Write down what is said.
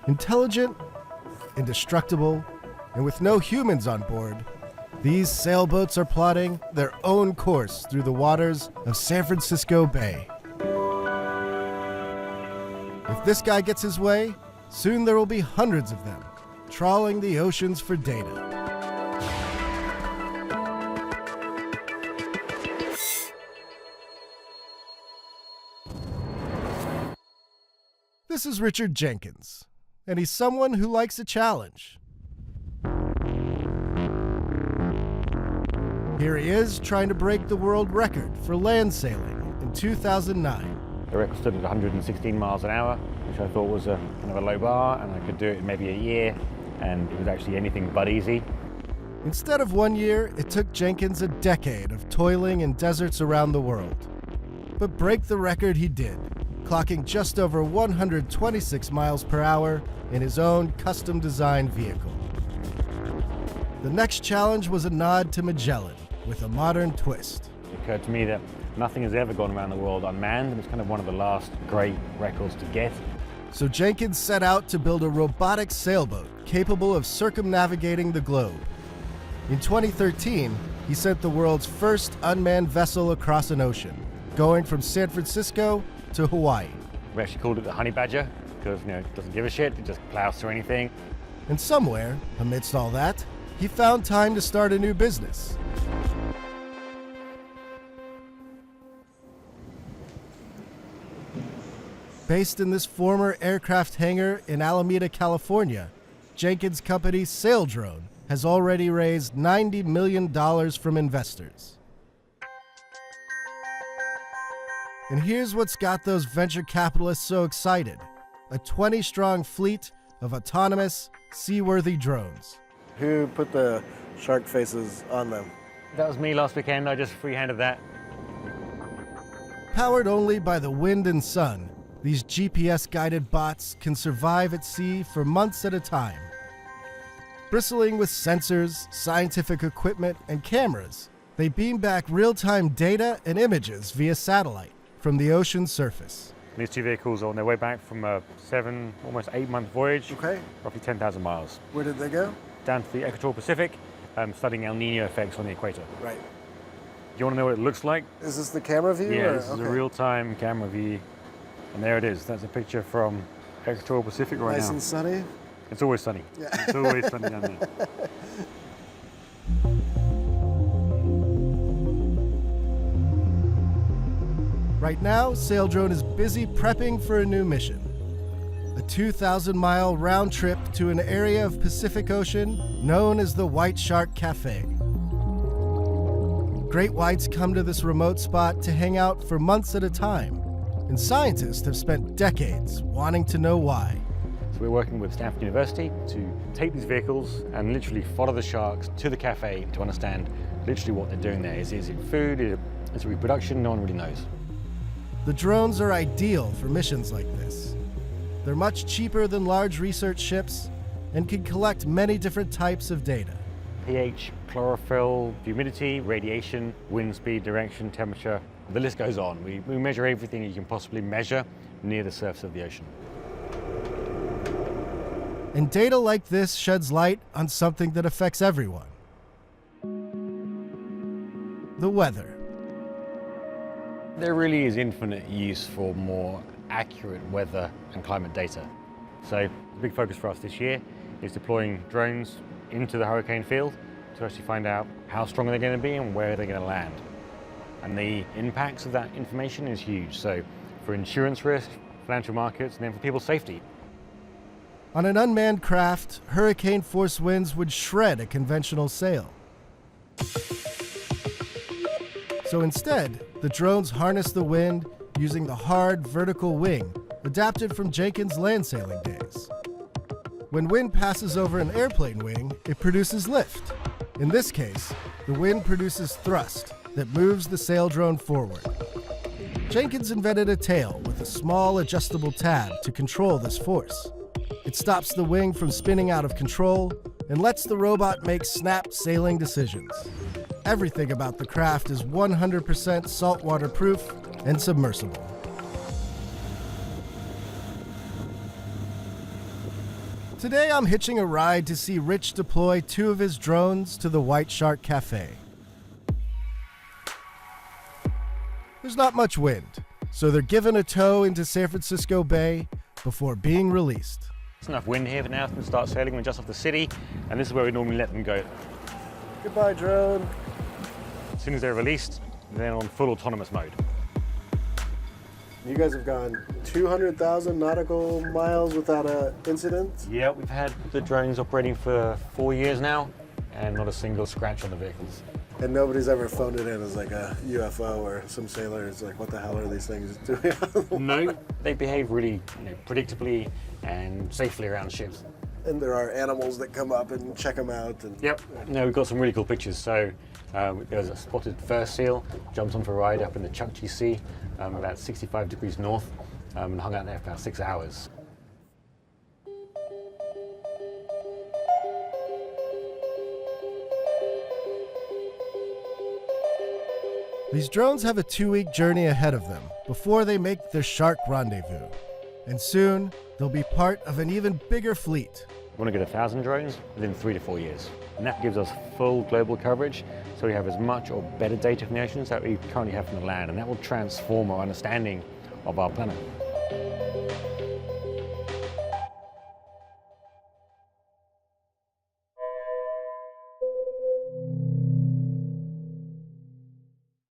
Intelligent, indestructible, and with no humans on board, these sailboats are plotting their own course through the waters of San Francisco Bay. If this guy gets his way, soon there will be hundreds of them, trawling the oceans for data. This is Richard Jenkins, and he's someone who likes a challenge. Here he is trying to break the world record for land sailing in 2009. The record stood at 116 miles an hour, which I thought was a kind of a low bar, and I could do it in maybe a year, and it was actually anything but easy. Instead of 1 year, it took Jenkins a decade of toiling in deserts around the world. But break the record he did, clocking just over 126 miles per hour in his own custom-designed vehicle. The next challenge was a nod to Magellan with a modern twist. It occurred to me that nothing has ever gone around the world unmanned, and it's kind of one of the last great records to get. So Jenkins set out to build a robotic sailboat capable of circumnavigating the globe. In 2013, he sent the world's first unmanned vessel across an ocean, going from San Francisco to Hawaii. We actually called it the Honey Badger because, it doesn't give a shit, it just plows through anything. And somewhere, amidst all that, he found time to start a new business. Based in this former aircraft hangar in Alameda, California, Jenkins' company Saildrone has already raised $90 million from investors. And here's what's got those venture capitalists so excited: a 20-strong fleet of autonomous, seaworthy drones. Who put the shark faces on them? That was me last weekend. I just freehanded that. Powered only by the wind and sun, these GPS-guided bots can survive at sea for months at a time. Bristling with sensors, scientific equipment, and cameras, they beam back real-time data and images via satellite from the ocean's surface. These two vehicles are on their way back from a 7, almost 8-month voyage, Okay. roughly 10,000 miles. Where did they go? Down to the Equatorial Pacific, studying El Nino effects on the equator. Right. You want to know what it looks like? Is this the camera view? Yeah, or? this is a real-time camera view. And there it is. That's a picture from Equatorial Pacific right Nice now. and sunny? It's always sunny. Yeah. It's always sunny down there. Right now, Saildrone is busy prepping for a new mission. A 2,000-mile round trip to an area of Pacific Ocean known as the White Shark Cafe. Great whites come to this remote spot to hang out for months at a time, and scientists have spent decades wanting to know why. So we're working with Stanford University to take these vehicles and literally follow the sharks to the cafe to understand literally what they're doing there. Is it food? Is it reproduction? No one really knows. The drones are ideal for missions like this. They're much cheaper than large research ships and can collect many different types of data. pH, chlorophyll, humidity, radiation, wind speed, direction, temperature. The list goes on. We measure everything you can possibly measure near the surface of the ocean. And data like this sheds light on something that affects everyone: the weather. There really is infinite use for more accurate weather and climate data. So the big focus for us this year is deploying drones into the hurricane field to actually find out how strong they're going to be and where they're going to land. And the impacts of that information is huge. So for insurance risk, financial markets, and then for people's safety. On an unmanned craft, hurricane-force winds would shred a conventional sail. So instead, the drones harness the wind using the hard, vertical wing adapted from Jenkins' land sailing days. When wind passes over an airplane wing, it produces lift. In this case, the wind produces thrust that moves the Saildrone forward. Jenkins invented a tail with a small adjustable tab to control this force. It stops the wing from spinning out of control and lets the robot make snap sailing decisions. Everything about the craft is 100% saltwater proof and submersible. Today I'm hitching a ride to see Rich deploy 2 of his drones to the White Shark Cafe. There's not much wind, so they're given a tow into San Francisco Bay before being released. There's enough wind here for now to start sailing. We're just off the city, and this is where we normally let them go. Goodbye, drone. As soon as they're released, they're on full autonomous mode. You guys have gone 200,000 nautical miles without an incident? Yeah, we've had the drones operating for 4 years now, and not a single scratch on the vehicles. And nobody's ever phoned it in as like a UFO or some sailor is like, what the hell are these things doing? No, they behave really predictably and safely around ships. And there are animals that come up and check them out. And Yep. No, we've got some really cool pictures. So there was a spotted fur seal, jumped on for a ride up in the Chukchi Sea, about 65 degrees north, and hung out there for about 6 hours. These drones have a 2-week journey ahead of them before they make their shark rendezvous. And soon, they'll be part of an even bigger fleet. We want to get 1,000 drones within 3 to 4 years. And that gives us full global coverage, so we have as much or better data from the oceans that we currently have from the land, and that will transform our understanding of our planet.